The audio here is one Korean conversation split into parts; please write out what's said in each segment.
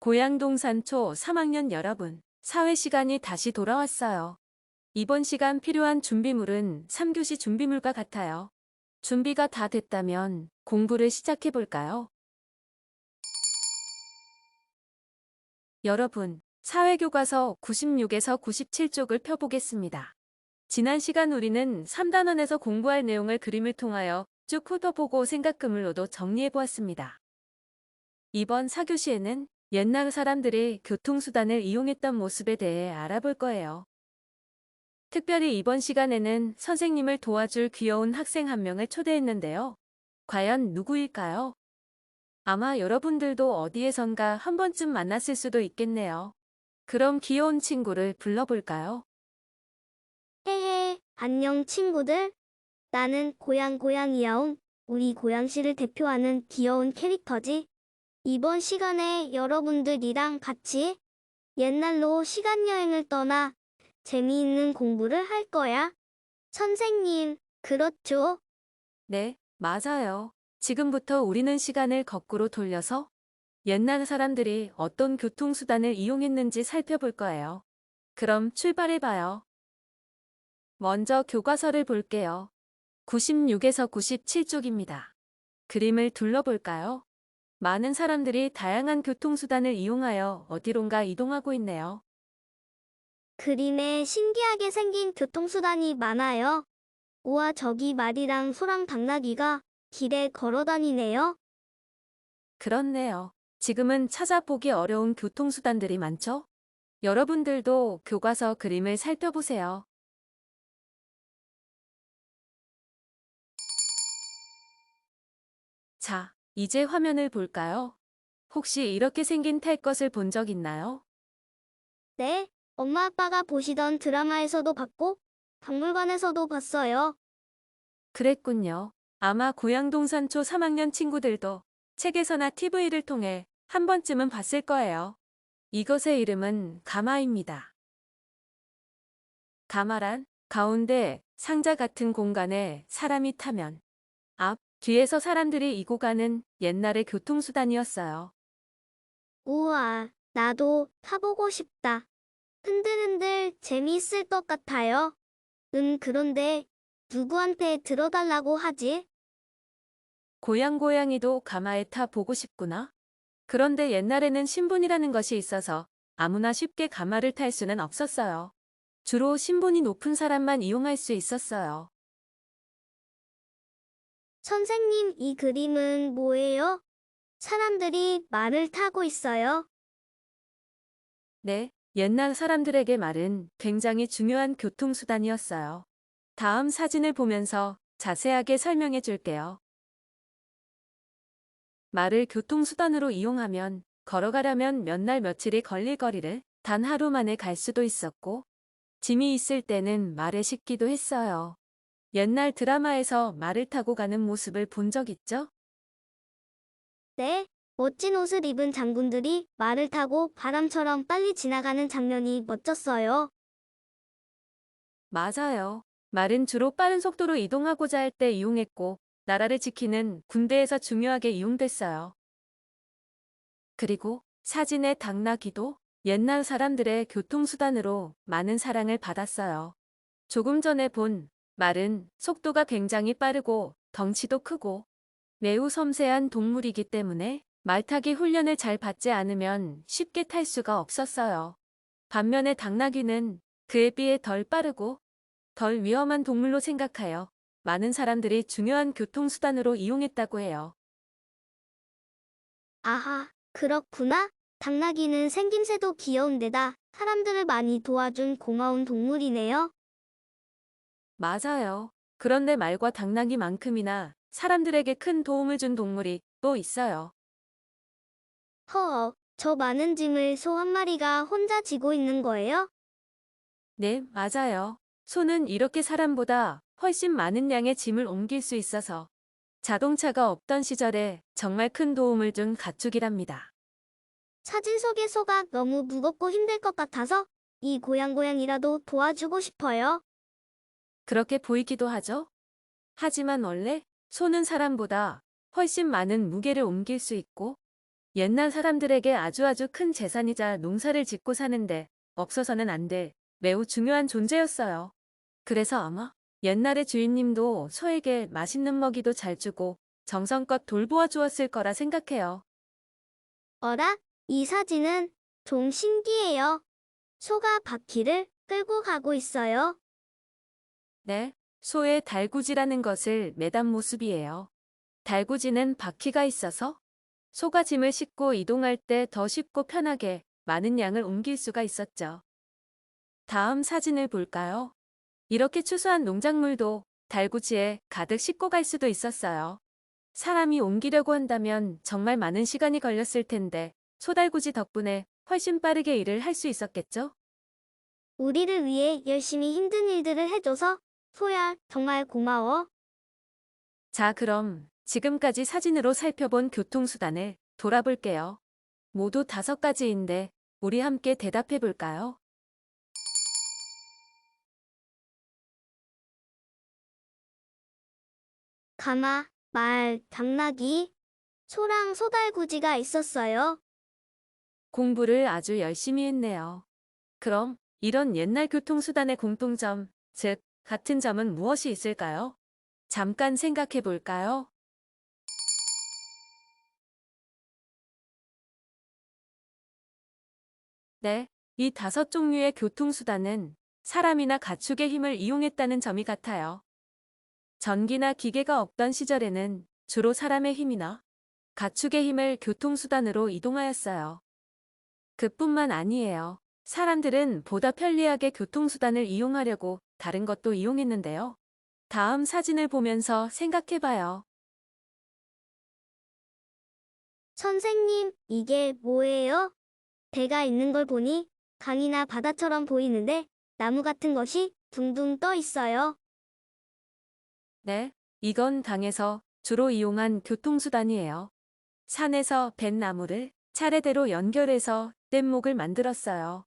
고양동산초 3학년 여러분, 사회 시간이 다시 돌아왔어요. 이번 시간 필요한 준비물은 3교시 준비물과 같아요. 준비가 다 됐다면 공부를 시작해 볼까요? 여러분, 사회교과서 96에서 97쪽을 펴보겠습니다. 지난 시간 우리는 3단원에서 공부할 내용을 그림을 통하여 쭉 훑어보고 생각그물로도 정리해 보았습니다. 이번 4교시에는 옛날 사람들이 교통수단을 이용했던 모습에 대해 알아볼 거예요. 특별히 이번 시간에는 선생님을 도와줄 귀여운 학생 한 명을 초대했는데요. 과연 누구일까요? 아마 여러분들도 어디에선가 한 번쯤 만났을 수도 있겠네요. 그럼 귀여운 친구를 불러볼까요? 헤헤, 안녕 친구들. 나는 고양이야옹. 우리 고양시를 대표하는 귀여운 캐릭터지. 이번 시간에 여러분들이랑 같이 옛날로 시간여행을 떠나 재미있는 공부를 할 거야. 선생님, 그렇죠? 네, 맞아요. 지금부터 우리는 시간을 거꾸로 돌려서 옛날 사람들이 어떤 교통수단을 이용했는지 살펴볼 거예요. 그럼 출발해봐요. 먼저 교과서를 볼게요. 96에서 97쪽입니다. 그림을 둘러볼까요? 많은 사람들이 다양한 교통수단을 이용하여 어디론가 이동하고 있네요. 그림에 신기하게 생긴 교통수단이 많아요. 우와, 저기 말이랑 소랑 당나귀가 길에 걸어 다니네요. 그렇네요. 지금은 찾아보기 어려운 교통수단들이 많죠? 여러분들도 교과서 그림을 살펴보세요. 자, 이제 화면을 볼까요? 혹시 이렇게 생긴 탈 것을 본 적 있나요? 네, 엄마 아빠가 보시던 드라마에서도 봤고, 박물관에서도 봤어요. 그랬군요. 아마 고양동산초 3학년 친구들도 책에서나 TV를 통해 한 번쯤은 봤을 거예요. 이것의 이름은 가마입니다. 가마란 가운데 상자 같은 공간에 사람이 타면 앞, 뒤에서 사람들이 이고 가는 옛날의 교통수단이었어요. 우와, 나도 타보고 싶다. 흔들흔들 재미있을 것 같아요. 그런데 누구한테 들어달라고 하지? 고양이도 가마에 타 보고 싶구나. 그런데 옛날에는 신분이라는 것이 있어서 아무나 쉽게 가마를 탈 수는 없었어요. 주로 신분이 높은 사람만 이용할 수 있었어요. 선생님, 이 그림은 뭐예요? 사람들이 말을 타고 있어요. 네, 옛날 사람들에게 말은 굉장히 중요한 교통수단이었어요. 다음 사진을 보면서 자세하게 설명해 줄게요. 말을 교통수단으로 이용하면 걸어가려면 몇 날 며칠이 걸릴 거리를 단 하루 만에 갈 수도 있었고, 짐이 있을 때는 말에 싣기도 했어요. 옛날 드라마에서 말을 타고 가는 모습을 본 적 있죠? 네, 멋진 옷을 입은 장군들이 말을 타고 바람처럼 빨리 지나가는 장면이 멋졌어요. 맞아요. 말은 주로 빠른 속도로 이동하고자 할 때 이용했고, 나라를 지키는 군대에서 중요하게 이용됐어요. 그리고 사진의 당나귀도 옛날 사람들의 교통수단으로 많은 사랑을 받았어요. 조금 전에 본 말은 속도가 굉장히 빠르고 덩치도 크고 매우 섬세한 동물이기 때문에 말타기 훈련을 잘 받지 않으면 쉽게 탈 수가 없었어요. 반면에 당나귀는 그에 비해 덜 빠르고 덜 위험한 동물로 생각하여 많은 사람들이 중요한 교통수단으로 이용했다고 해요. 아하, 그렇구나. 당나귀는 생김새도 귀여운데다 사람들을 많이 도와준 고마운 동물이네요. 맞아요. 그런데 말과 당나귀만큼이나 사람들에게 큰 도움을 준 동물이 또 있어요. 허, 저 많은 짐을 소 한 마리가 혼자 지고 있는 거예요? 네, 맞아요. 소는 이렇게 사람보다 훨씬 많은 양의 짐을 옮길 수 있어서 자동차가 없던 시절에 정말 큰 도움을 준 가축이랍니다. 사진 속의 소가 너무 무겁고 힘들 것 같아서 이 고양이라도 도와주고 싶어요. 그렇게 보이기도 하죠? 하지만 원래 소는 사람보다 훨씬 많은 무게를 옮길 수 있고 옛날 사람들에게 아주 큰 재산이자 농사를 짓고 사는데 없어서는 안 될 매우 중요한 존재였어요. 그래서 아마 옛날의 주인님도 소에게 맛있는 먹이도 잘 주고 정성껏 돌보아 주었을 거라 생각해요. 어라? 이 사진은 좀 신기해요. 소가 바퀴를 끌고 가고 있어요. 네, 소의 달구지라는 것을 매단 모습이에요. 달구지는 바퀴가 있어서 소가 짐을 싣고 이동할 때 더 쉽고 편하게 많은 양을 옮길 수가 있었죠. 다음 사진을 볼까요? 이렇게 추수한 농작물도 달구지에 가득 싣고 갈 수도 있었어요. 사람이 옮기려고 한다면 정말 많은 시간이 걸렸을 텐데 소달구지 덕분에 훨씬 빠르게 일을 할 수 있었겠죠? 우리를 위해 열심히 힘든 일들을 해줘서 소야, 정말 고마워. 자, 그럼 지금까지 사진으로 살펴본 교통수단을 돌아볼게요. 모두 5가지인데 우리 함께 대답해 볼까요? 가마, 말, 당나귀, 소랑 소달구지가 있었어요. 공부를 아주 열심히 했네요. 그럼 이런 옛날 교통수단의 공통점, 즉 같은 점은 무엇이 있을까요? 잠깐 생각해 볼까요? 네, 이 5종류의 교통수단은 사람이나 가축의 힘을 이용했다는 점이 같아요. 전기나 기계가 없던 시절에는 주로 사람의 힘이나 가축의 힘을 교통수단으로 이동하였어요. 그뿐만 아니에요. 사람들은 보다 편리하게 교통수단을 이용하려고 다른 것도 이용했는데요. 다음 사진을 보면서 생각해봐요. 선생님, 이게 뭐예요? 배가 있는 걸 보니 강이나 바다처럼 보이는데 나무 같은 것이 둥둥 떠 있어요. 네, 이건 강에서 주로 이용한 교통수단이에요. 산에서 뱃나무를 차례대로 연결해서 뗏목을 만들었어요.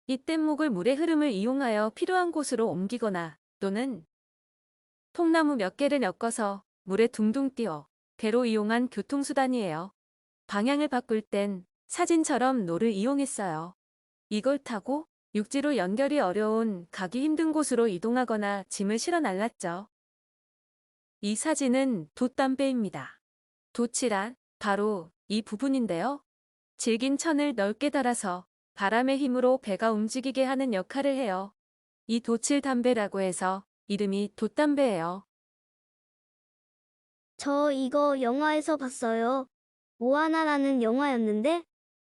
이 뗏목을 물의 흐름을 이용하여 필요한 곳으로 옮기거나 또는 통나무 몇 개를 엮어서 물에 둥둥 띄워 배로 이용한 교통수단이에요. 방향을 바꿀 땐 사진처럼 노를 이용했어요. 이걸 타고 육지로 연결이 어려운 가기 힘든 곳으로 이동하거나 짐을 실어 날랐죠. 이 사진은 돛담배입니다. 돛이란 바로 이 부분인데요. 질긴 천을 넓게 달아서 바람의 힘으로 배가 움직이게 하는 역할을 해요. 이 돛을 담배라고 해서 이름이 돛담배예요. 저 이거 영화에서 봤어요. 모아나라는 영화였는데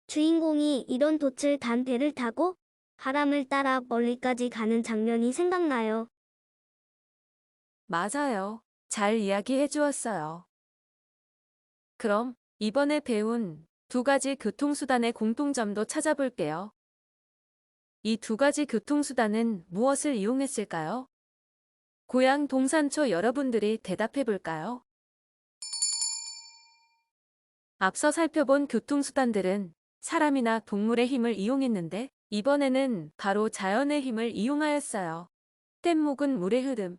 주인공이 이런 돛을 단 배를 타고 바람을 따라 멀리까지 가는 장면이 생각나요. 맞아요. 잘 이야기해 주었어요. 그럼 이번에 배운 2가지 교통수단의 공통점도 찾아볼게요. 이 2가지 교통수단은 무엇을 이용했을까요? 고향 동산초 여러분들이 대답해 볼까요? 앞서 살펴본 교통수단들은 사람이나 동물의 힘을 이용했는데 이번에는 바로 자연의 힘을 이용하였어요. 뗏목은 물의 흐름,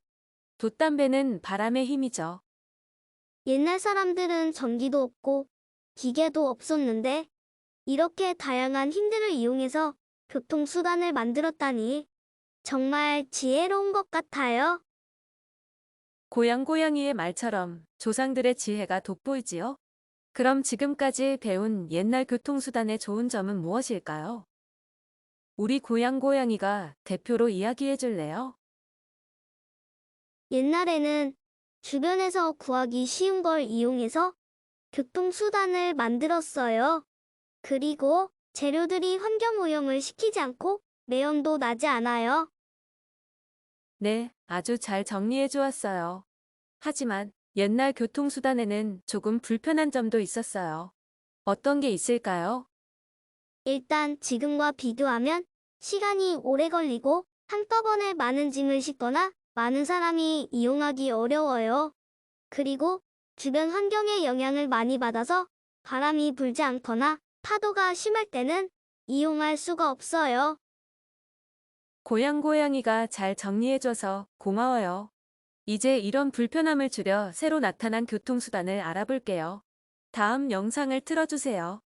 돛담배는 바람의 힘이죠. 옛날 사람들은 전기도 없고 기계도 없었는데 이렇게 다양한 힘들을 이용해서 교통수단을 만들었다니 정말 지혜로운 것 같아요. 고양이의 말처럼 조상들의 지혜가 돋보이지요? 그럼 지금까지 배운 옛날 교통수단의 좋은 점은 무엇일까요? 우리 고양이가 대표로 이야기해 줄래요? 옛날에는 주변에서 구하기 쉬운 걸 이용해서 교통수단을 만들었어요. 그리고 재료들이 환경오염을 시키지 않고 매연도 나지 않아요. 네, 아주 잘 정리해 주었어요. 하지만 옛날 교통수단에는 조금 불편한 점도 있었어요. 어떤 게 있을까요? 일단 지금과 비교하면 시간이 오래 걸리고 한꺼번에 많은 짐을 싣거나 많은 사람이 이용하기 어려워요. 그리고 주변 환경에 영향을 많이 받아서 바람이 불지 않거나 파도가 심할 때는 이용할 수가 없어요. 고양이가 잘 정리해줘서 고마워요. 이제 이런 불편함을 줄여 새로 나타난 교통수단을 알아볼게요. 다음 영상을 틀어주세요.